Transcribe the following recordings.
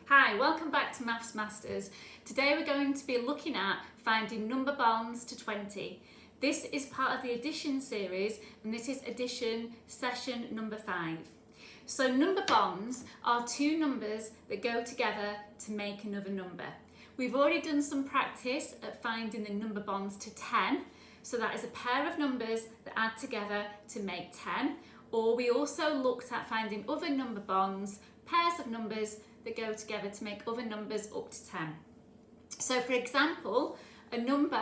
Hi, welcome back to Maths Masters. Today we're going to be looking at finding number bonds to 20. This is part of the addition series and this is addition session number 5. So number bonds are two numbers that go together to make another number. We've already done some practice at finding the number bonds to 10. So that is a pair of numbers that add together to make 10. Or we also looked at finding other number bonds, pairs of numbers that go together to make other numbers up to 10. So for example, a number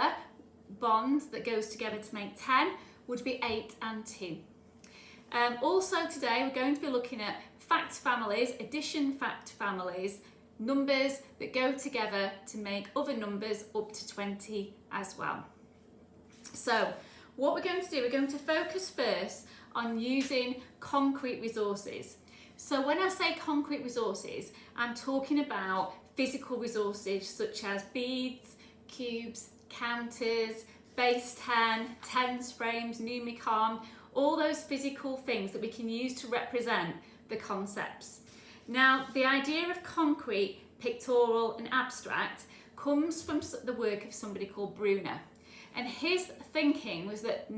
bond that goes together to make 10 would be 8 and 2. Also today we're going to be looking at fact families, addition fact families, numbers that go together to make other numbers up to 20 as well. So what we're going to do, we're going to focus first on using concrete resources. So when I say concrete resources, I'm talking about physical resources such as beads, cubes, counters, base 10, tens frames, numicon, all those physical things that we can use to represent the concepts. Now, the idea of concrete, pictorial and abstract comes from the work of somebody called Bruner. And his thinking was that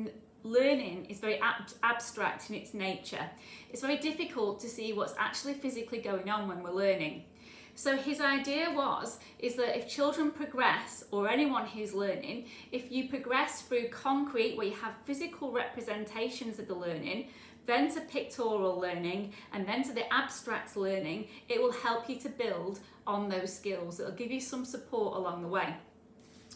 learning is very abstract in its nature. It's very difficult to see what's actually physically going on when we're learning. So his idea is that if children progress, or anyone who's learning, if you progress through concrete where you have physical representations of the learning, then to pictorial learning, and then to the abstract learning, it will help you to build on those skills. It'll give you some support along the way.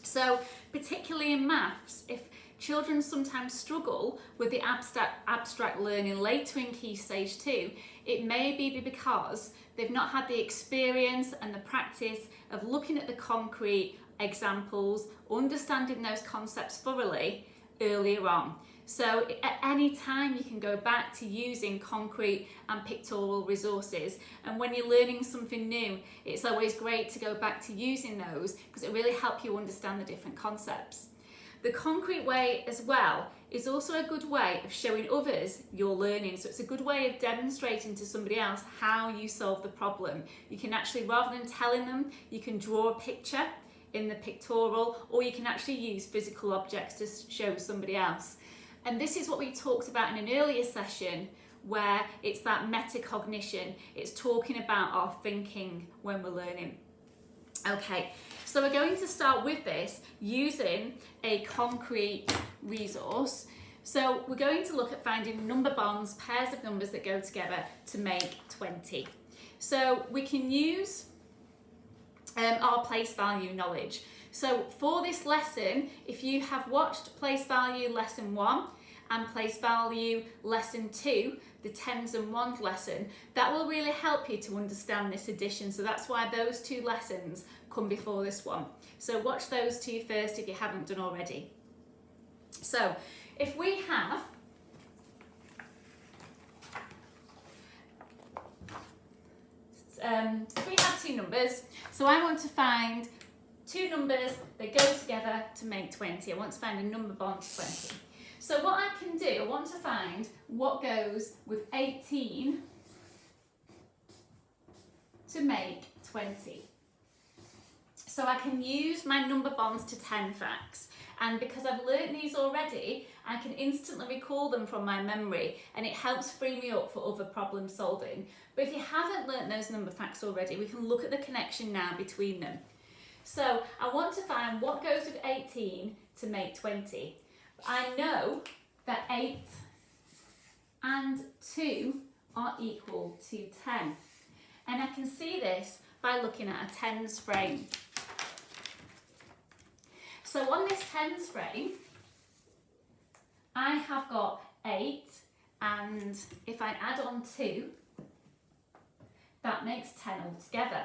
So particularly in maths, if children sometimes struggle with the abstract learning later in Key Stage 2, it may be because they've not had the experience and the practice of looking at the concrete examples, understanding those concepts thoroughly earlier on. So at any time you can go back to using concrete and pictorial resources, and when you're learning something new, it's always great to go back to using those because it really helps you understand the different concepts. The concrete way as well is also a good way of showing others your learning. So it's a good way of demonstrating to somebody else how you solve the problem. You can actually, rather than telling them, you can draw a picture in the pictorial, or you can actually use physical objects to show somebody else. And this is what we talked about in an earlier session, where it's that metacognition. It's talking about our thinking when we're learning. Okay, so we're going to start with this using a concrete resource. So we're going to look at finding number bonds, pairs of numbers that go together to make 20. So we can use our place value knowledge. So for this lesson, if you have watched place value lesson 1 and place value lesson 2, the tens and ones lesson, that will really help you to understand this addition. So that's why those two lessons come before this one. So watch those two first if you haven't done already. So if we have two numbers, so I want to find two numbers that go together to make 20. I want to find a number bond to 20. So what I can do, I want to find what goes with 18 to make 20. So I can use my number bonds to 10 facts. And because I've learnt these already, I can instantly recall them from my memory, and it helps free me up for other problem solving. But if you haven't learnt those number facts already, we can look at the connection now between them. So I want to find what goes with 18 to make 20. I know that 8 and 2 are equal to 10. And I can see this by looking at a tens frame. So on this tens frame, I have got 8, and if I add on 2, that makes 10 altogether.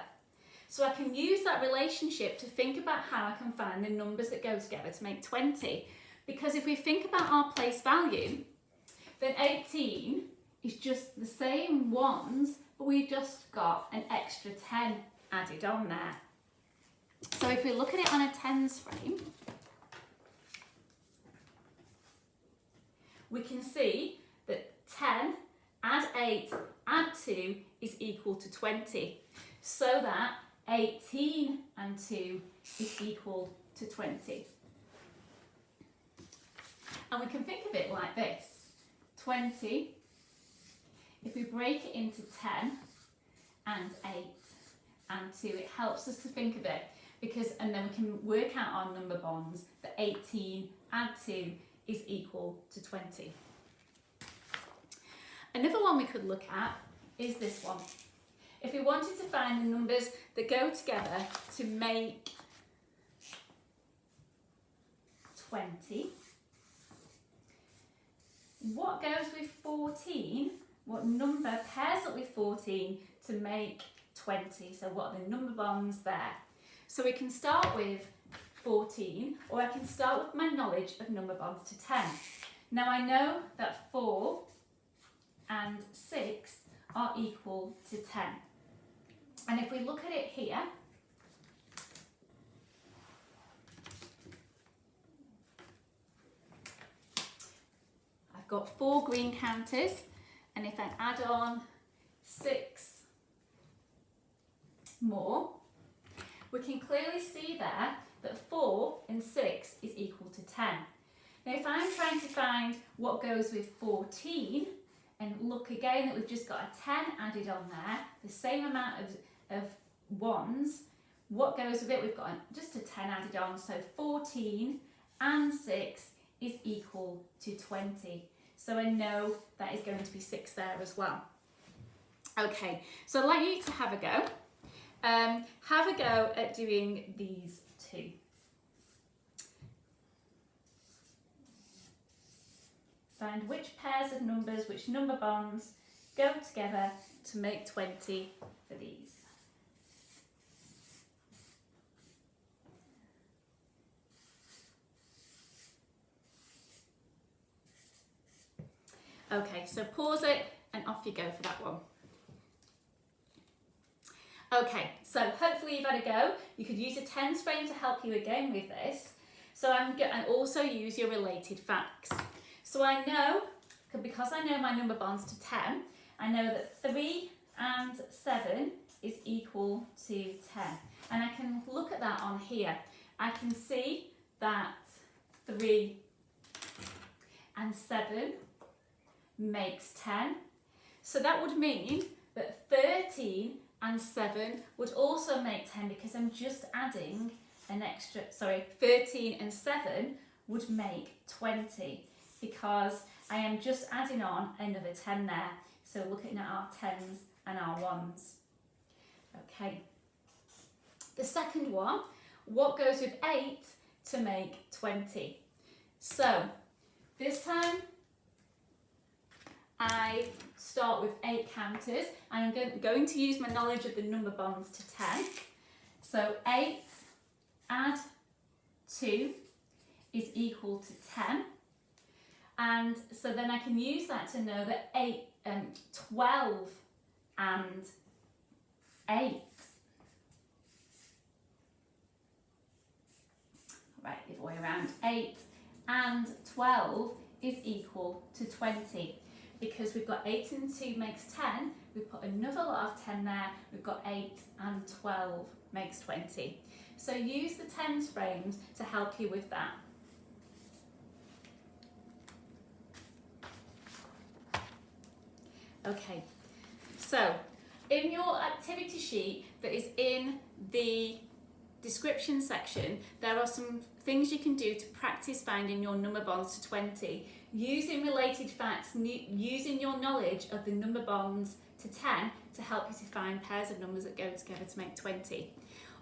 So I can use that relationship to think about how I can find the numbers that go together to make 20. Because if we think about our place value, then 18 is just the same ones, but we've just got an extra 10 added on there. So if we look at it on a tens frame, we can see that 10 add 8 add 2 is equal to 20. so that 18 and 2 is equal to 20. And we can think of it like this. 20, if we break it into 10 and 8 and 2, it helps us to think of it and then we can work out our number bonds that 18 add 2 is equal to 20. Another one we could look at is this one. If we wanted to find the numbers that go together to make 20, what goes with 14? What number pairs up with 14 to make 20? So what are the number bonds there? So we can start with 14, or I can start with my knowledge of number bonds to 10. Now I know that 4 and 6 are equal to 10. And if we look at it here, I've got 4 green counters, and if I add on 6 more, we can clearly see there that 4 and 6 is equal to 10. Now if I'm trying to find what goes with 14, and look again that we've just got a 10 added on there, the same amount of ones, what goes with it? We've got just a 10 added on, so 14 and 6 is equal to 20. So I know that is going to be 6 there as well. Okay, so I'd like you to have a go. Have a go at doing these two. Find which pairs of numbers, which number bonds go together to make 20 for these. Okay, so pause it and off you go for that one. Okay, so hopefully you've had a go. You could use a tens frame to help you again with this. So and also use your related facts. So I know, because I know my number bonds to 10, I know that 3 and 7 is equal to 10. And I can look at that on here. I can see that 3 and 7 makes 10. So that would mean that 13 and 7 would also make 10 because I'm just adding an extra, 13 and 7 would make 20 because I am just adding on another 10 there. So looking at our 10s and our 1s. Okay. The second one, what goes with 8 to make 20? So this time I start with 8 counters and I'm going to use my knowledge of the number bonds to 10. So 8 add 2 is equal to 10. And so then I can use that to know that 12 and 8. Right, the other way around. 8 and 12 is equal to 20. Because we've got 8 and 2 makes 10, we put another lot of 10 there, we've got 8 and 12 makes 20. So use the tens frames to help you with that. Okay, so in your activity sheet that is in the description section, there are some things you can do to practice finding your number bonds to 20. Using related facts, using your knowledge of the number bonds to 10 to help you to find pairs of numbers that go together to make 20.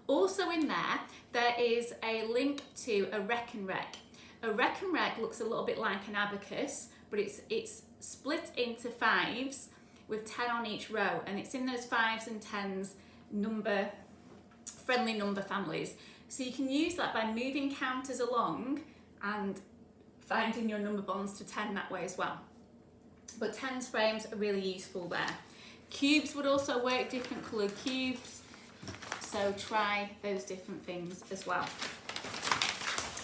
Also in there is a link to a Rekenrek. A Rekenrek looks a little bit like an abacus, but it's split into 5s with 10 on each row, and it's in those 5s and 10s friendly number families. So you can use that by moving counters along and finding your number bonds to 10 that way as well. But tens frames are really useful there. Cubes would also work, different coloured cubes. So try those different things as well.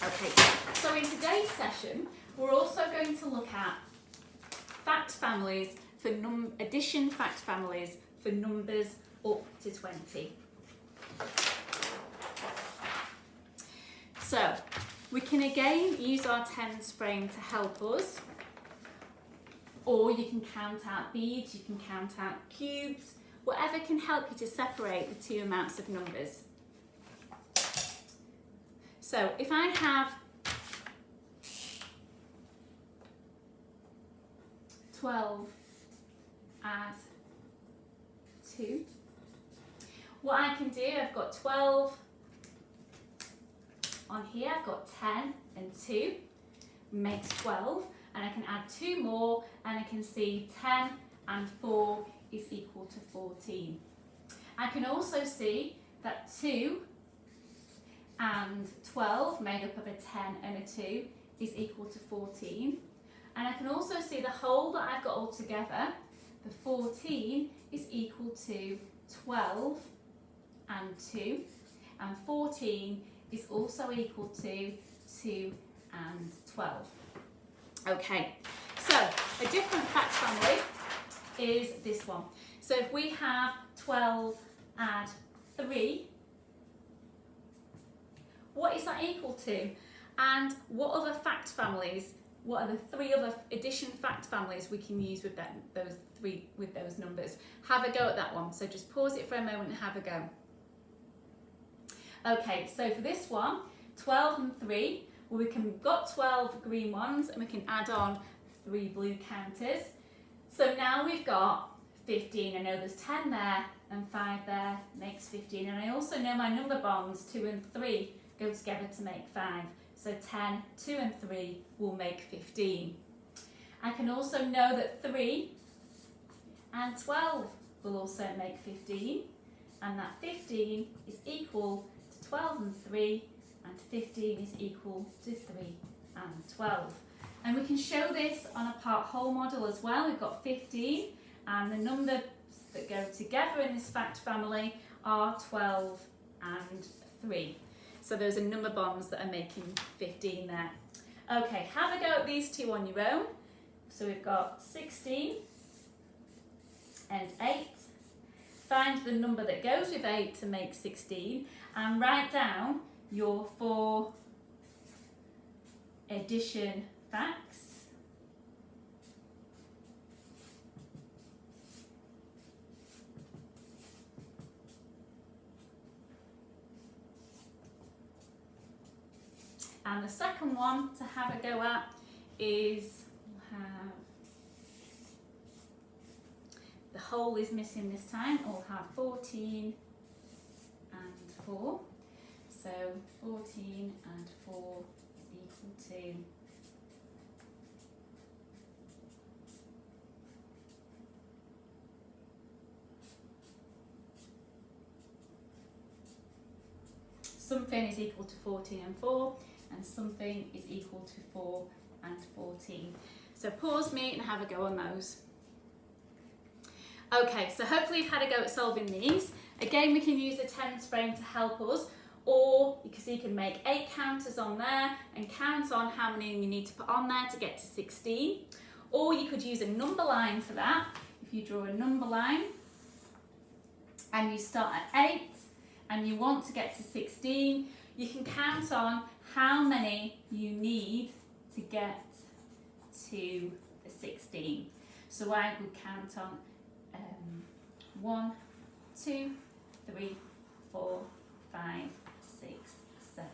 Okay, so in today's session, we're also going to look at fact families for addition fact families for numbers up to 20. So we can again use our tens frame to help us, or you can count out beads, you can count out cubes, whatever can help you to separate the two amounts of numbers. So if I have 12 add 2, what I can do, I've got 12 on here, I've got 10 and 2 makes 12, and I can add 2 more and I can see 10 and 4 is equal to 14. I can also see that 2 and 12 made up of a 10 and a 2 is equal to 14. And I can also see the whole that I've got all together, the 14 is equal to 12 and 2, and 14 is also equal to 2 and 12. Okay, so a different fact family is this one. So if we have 12 add 3, what is that equal to? And what other fact families, what are the 3 other addition fact families we can use with those numbers? Have a go at that one. So just pause it for a moment and have a go. Okay, so for this one, 12 and 3, well, we've got 12 green ones and we can add on 3 blue counters. So now we've got 15. I know there's 10 there and 5 there makes 15. And I also know my number bonds 2 and 3 go together to make 5. So 10, 2 and 3 will make 15. I can also know that 3 and 12 will also make 15. And that 15 is equal to 12 and 3, and 15 is equal to 3 and 12. And we can show this on a part whole model as well. We've got 15, and the numbers that go together in this fact family are 12 and 3. So those are number bonds that are making 15 there. Okay, have a go at these two on your own. So we've got 16 and 8. Find the number that goes with 8 to make 16 and write down your 4 addition facts. And the second one to have a go at is, we'll have, the whole is missing this time, we'll have 14 and 4. So 14 and 4 is equal to 14 and 4, and something is equal to 4 and 14. So pause me and have a go on those. Okay, so hopefully you've had a go at solving these. Again, we can use the tens frame to help us, or because you can make 8 counters on there and count on how many you need to put on there to get to 16. Or you could use a number line for that. If you draw a number line and you start at 8 and you want to get to 16, you can count on how many you need to get to the 16. So I would count on 1, 2, 3, 4, 5, 6, 7,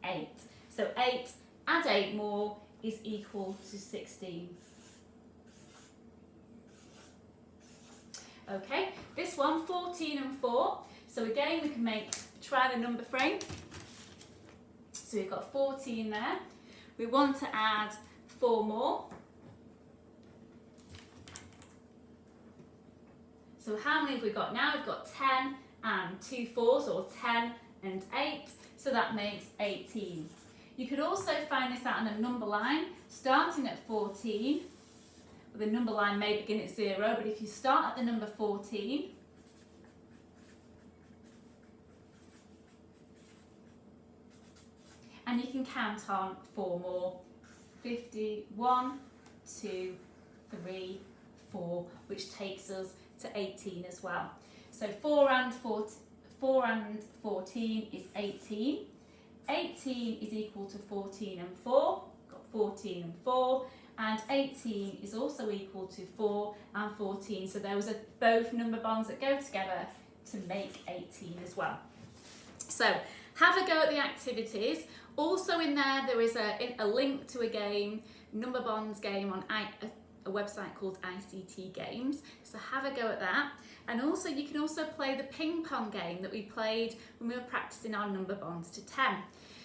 8. So 8 add 8 more is equal to 16. Okay, this one, 14 and 4. So again, we can try the number frame. So we've got 14 there. We want to add 4 more. So how many have we got now? We've got 10 and 2 4s, or 10 and 8. So that makes 18. You could also find this out on a number line, starting at 14. The number line may begin at 0, but if you start at the number 14, and you can count on 4 more. 50, 1, 2, 3, 4, which takes us to 18 as well. So 4 and 14 is 18. 18 is equal to 14 and 4. Got 14 and 4. And 18 is also equal to 4 and 14. So those are both number bonds that go together to make 18 as well. So have a go at the activities. Also in there is a link to a game, number bonds game on a website called ICT Games. So have a go at that. And also you can also play the ping pong game that we played when we were practicing our number bonds to 10.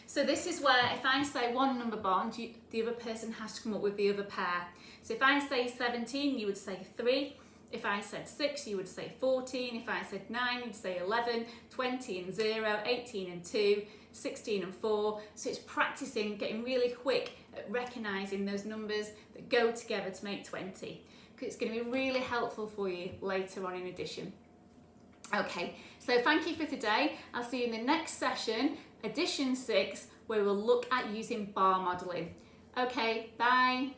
So this is where if I say one number bond, the other person has to come up with the other pair. So if I say 17, you would say 3. If I said 6, you would say 14. If I said 9, you'd say 11, 20 and 0, 18 and 2, 16 and 4. So it's practicing, getting really quick at recognising those numbers that go together to make 20. Because it's going to be really helpful for you later on in addition. Okay, so thank you for today. I'll see you in the next session, Addition 6, where we'll look at using bar modelling. Okay, bye.